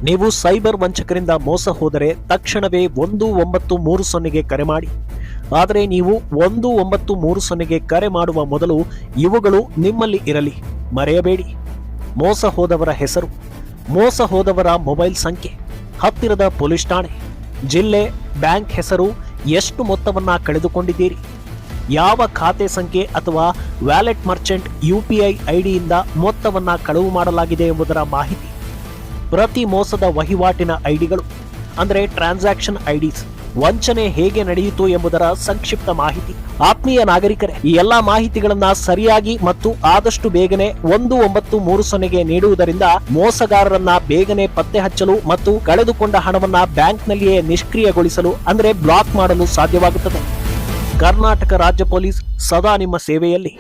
ನೀವು ಸೈಬರ್ ವಂಚಕರಿಂದ ಮೋಸ ಹೋದರೆ ತಕ್ಷಣವೇ 1930ಗೆ ಕರೆ ಮಾಡಿ. ಆದರೆ ನೀವು 1930ಗೆ ಕರೆ ಮಾಡುವ ಮೊದಲು ಇವುಗಳು ನಿಮ್ಮಲ್ಲಿ ಇರಲಿ, ಮರೆಯಬೇಡಿ. ಮೋಸ ಹೋದವರ ಹೆಸರು, ಮೋಸ ಹೋದವರ ಮೊಬೈಲ್ ಸಂಖ್ಯೆ, ಹತ್ತಿರದ ಪೊಲೀಸ್ ಠಾಣೆ, ಜಿಲ್ಲೆ, ಬ್ಯಾಂಕ್ ಹೆಸರು, ಎಷ್ಟು ಮೊತ್ತವನ್ನ ಕಳೆದುಕೊಂಡಿದ್ದೀರಿ, ಯಾವ ಖಾತೆ ಸಂಖ್ಯೆ ಅಥವಾ ವ್ಯಾಲೆಟ್ ಮರ್ಚೆಂಟ್ UPI ಐಡಿಯಿಂದ ಮೊತ್ತವನ್ನ ಕಳವು ಮಾಡಲಾಗಿದೆ ಎಂಬುದರ ಮಾಹಿತಿ, ಪ್ರತಿ ಮೋಸದ ವಹಿವಾಟಿನ ಐಡಿಗಳು ಅಂದರೆ ಟ್ರಾನ್ಸಾಕ್ಷನ್ ಐಡಿಸ್, ವಂಚನೆ ಹೇಗೆ ನಡೆಯಿತು ಎಂಬುದರ ಸಂಕ್ಷಿಪ್ತ ಮಾಹಿತಿ. ಆತ್ಮೀಯ ನಾಗರಿಕರೇ, ಈ ಎಲ್ಲಾ ಮಾಹಿತಿಗಳನ್ನ ಸರಿಯಾಗಿ ಮತ್ತು ಆದಷ್ಟು ಬೇಗನೆ 1930ಗೆ ನೀಡುವುದರಿಂದ ಮೋಸಗಾರರನ್ನ ಬೇಗನೆ ಪತ್ತೆ ಹಚ್ಚಲು ಮತ್ತು ಕಳೆದುಕೊಂಡ ಹಣವನ್ನ ಬ್ಯಾಂಕ್ನಲ್ಲಿಯೇ ನಿಷ್ಕ್ರಿಯಗೊಳಿಸಲು ಅಂದರೆ ಬ್ಲಾಕ್ ಮಾಡಲು ಸಾಧ್ಯವಾಗುತ್ತದೆ. ಕರ್ನಾಟಕ ರಾಜ್ಯ ಪೊಲೀಸ್ ಸದಾ ನಿಮ್ಮ ಸೇವೆಯಲ್ಲಿ.